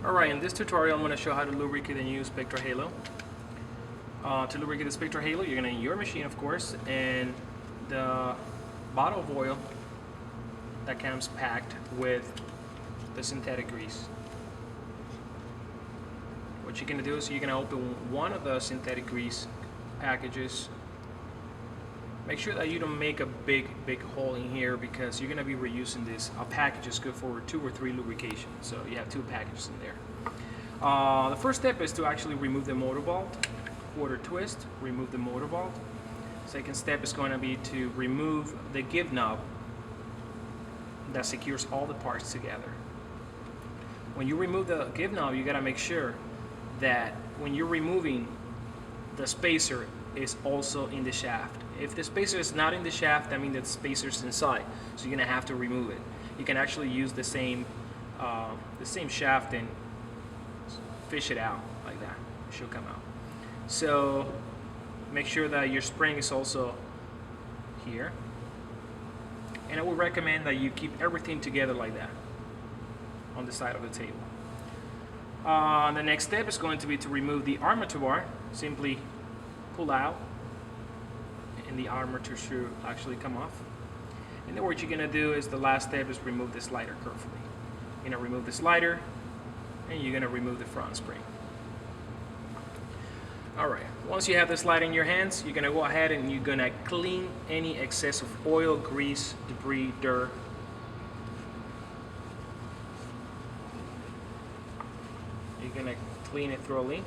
Alright, in this tutorial I'm going to show how to lubricate the new Spektra Halo. To lubricate the Spektra Halo, you're going to need your machine, of course, and the bottle of oil that comes packed with the synthetic grease. What you're going to do is you're going to open one of the synthetic grease packages. Make sure that you don't make a big hole in here because you're going to be reusing this. A package is good for 2 or 3 lubrications, so you have 2 packages in there. The first step is to actually remove the motor vault. Quarter twist, remove the motor vault. Second step is going to be to remove the give knob that secures all the parts together. When you remove the give knob, you got to make sure that when you're removing, the spacer is also in the shaft. If the spacer is not in the shaft, that means that the spacer is inside, so you're gonna have to remove it. You can actually use the same shaft and fish it out like that. It should come out. So make sure that your spring is also here, and I would recommend that you keep everything together like that on the side of the table. The next step is going to be to remove the armature bar. Simply pull out and the armature should actually come off. And then what you're going to do is the last step is remove the slider carefully. You're going to remove the slider and you're going to remove the front spring. Alright, once you have the slider in your hands, you're going to go ahead and you're going to clean any excess of oil, grease, debris, dirt. You're going to clean it thoroughly.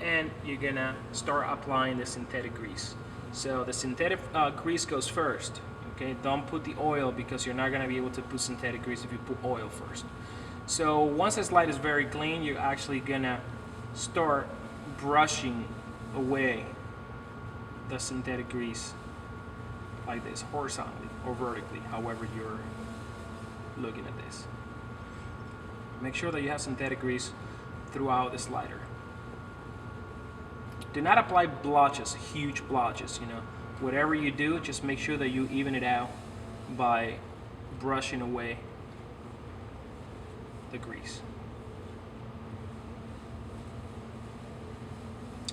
And you're gonna start applying the synthetic grease. So the synthetic grease goes first. Okay, don't put the oil because you're not gonna be able to put synthetic grease if you put oil first. So once the slide is very clean, you're actually gonna start brushing away the synthetic grease like this, horizontally or vertically, however you're looking at this. Make sure that you have synthetic grease throughout the slider. Do not apply blotches, huge blotches, you know. Whatever you do, just make sure that you even it out by brushing away the grease.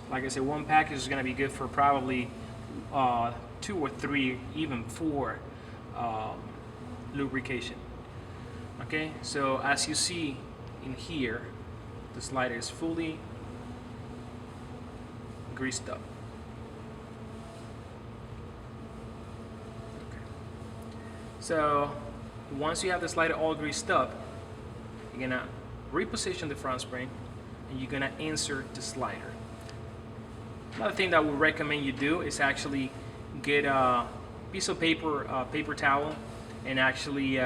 Like I said, one package is going to be good for probably 2 or 3, even 4 lubrication. Okay, so as you see in here, the slider is fully greased up. Okay. So once you have the slider all greased up, you're gonna reposition the front spring and you're gonna insert the slider. Another thing that I would recommend you do is actually get a piece of paper, paper towel, and actually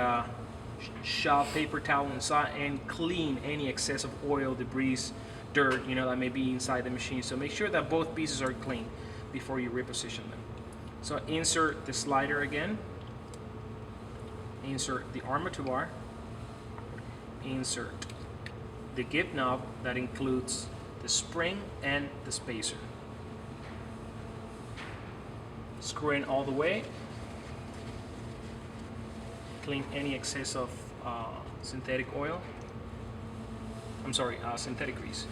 shove paper towel inside and clean any excess of oil, debris, dirt, you know, that may be inside the machine. So make sure that both pieces are clean before you reposition them. So insert the slider again, insert the armature bar, insert the give knob that includes the spring and the spacer. Screw in all the way, clean any excess of synthetic oil. I'm sorry, synthetic grease.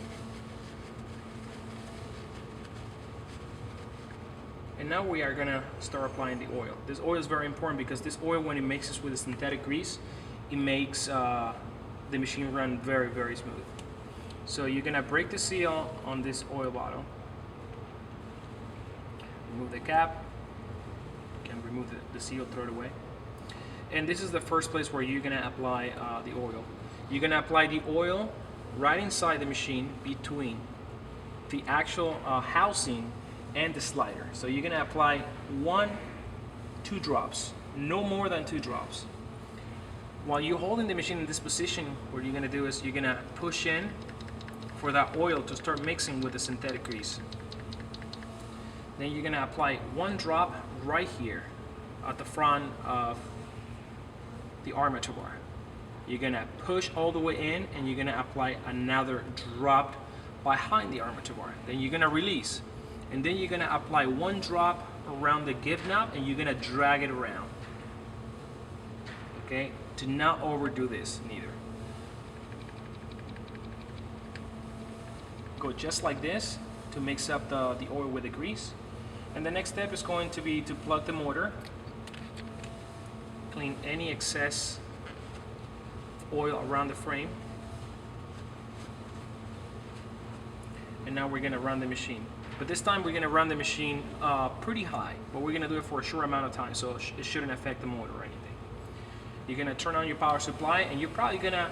And now we are gonna start applying the oil. This oil is very important because this oil, when it mixes with the synthetic grease, it makes the machine run very smooth. So you're gonna break the seal on this oil bottle. Remove the cap. You can remove the seal, throw it away. And this is the first place where you're gonna apply the oil. You're gonna apply the oil right inside the machine between the actual housing and the slider. So you're gonna apply 1-2 drops, no more than 2 drops. While you're holding the machine in this position, what you're gonna do is you're gonna push in for that oil to start mixing with the synthetic grease. Then you're gonna apply 1 drop right here at the front of the armature bar. You're gonna push all the way in and you're gonna apply another drop behind the armature bar. Then you're gonna release. And then you're gonna apply 1 drop around the give knob and you're gonna drag it around. Okay? Do not overdo this neither. go just like this to mix up the oil with the grease. And the next step is going to be to plug the motor, clean any excess oil around the frame, and now we're going to run the machine. But this time we're going to run the machine pretty high, but we're going to do it for a short amount of time, so it shouldn't affect the motor or anything. You're going to turn on your power supply, and you're probably going to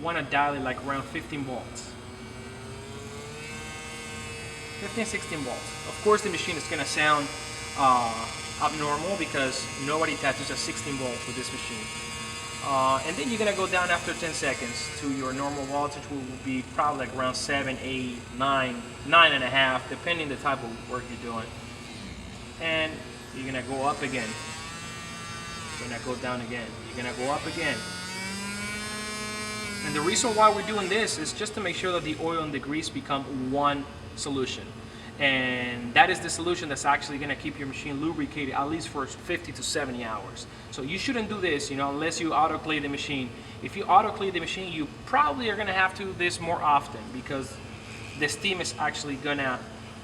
want to dial it like around 15 volts. 15, 16 volts. Of course the machine is going to sound abnormal because nobody tattoos at 16 volts with this machine. And then you're going to go down after 10 seconds to your normal voltage, which will be probably like around 7, 8, 9, 9.5, depending the type of work you're doing. And you're going to go up again. You're going to go down again. You're going to go up again. And the reason why we're doing this is just to make sure that the oil and the grease become one solution. And that is the solution that's actually going to keep your machine lubricated at least for 50 to 70 hours. So you shouldn't do this, unless you autoclave the machine. If you autoclave the machine, you probably are going to have to do this more often because the steam is actually going to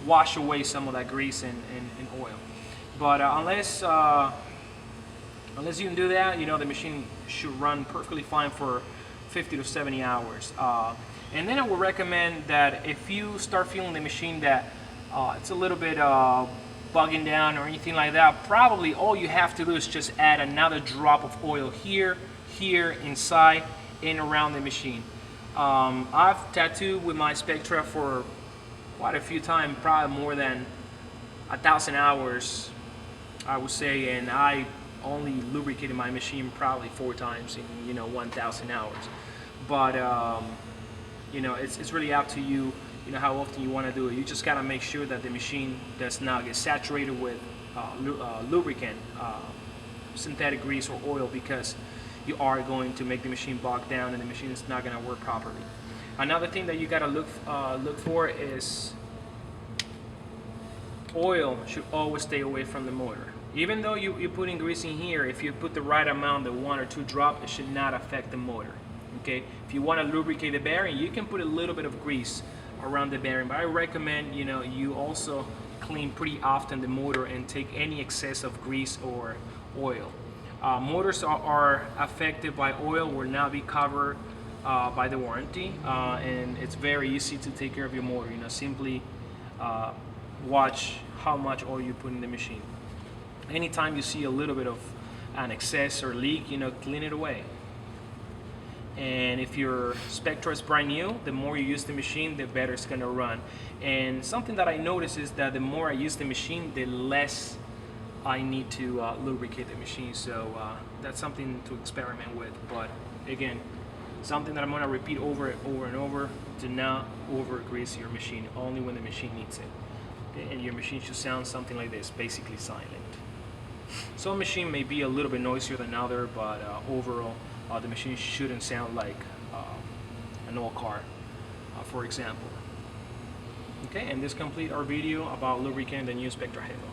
wash away some of that grease and oil. But unless you can do that, the machine should run perfectly fine for 50 to 70 hours. And then I would recommend that if you start feeling the machine that it's a little bit bugging down or anything like that, probably all you have to do is just add another drop of oil here, inside, and around the machine. I've tattooed with my Spektra for quite a few times, probably more than 1,000 hours, I would say, and I only lubricated my machine probably 4 times in 1,000 hours. But it's really up to you. How often you want to do it. You just got to make sure that the machine does not get saturated with lubricant, synthetic grease or oil, because you are going to make the machine bog down and the machine is not going to work properly. Another thing that you got to look for is oil should always stay away from the motor. Even though you're putting grease in here, if you put the right amount, the 1 or 2 drop, it should not affect the motor. Okay, if you want to lubricate the bearing, you can put a little bit of grease around the bearing, but I recommend you also clean pretty often the motor and take any excess of grease or oil. Motors are affected by oil will not be covered by the warranty, and it's very easy to take care of your motor. Simply watch how much oil you put in the machine. Anytime you see a little bit of an excess or leak, clean it away. And if your Spektra is brand new, the more you use the machine, the better it's going to run. And something that I notice is that the more I use the machine, the less I need to lubricate the machine. So that's something to experiment with. But again, something that I'm going to repeat over and over: do not over grease your machine, only when the machine needs it. Okay? And your machine should sound something like this, basically silent. Some machine may be a little bit noisier than other, but overall, the machine shouldn't sound like an old car, for example. Okay, and this completes our video about lubricating the new Spektra Halo.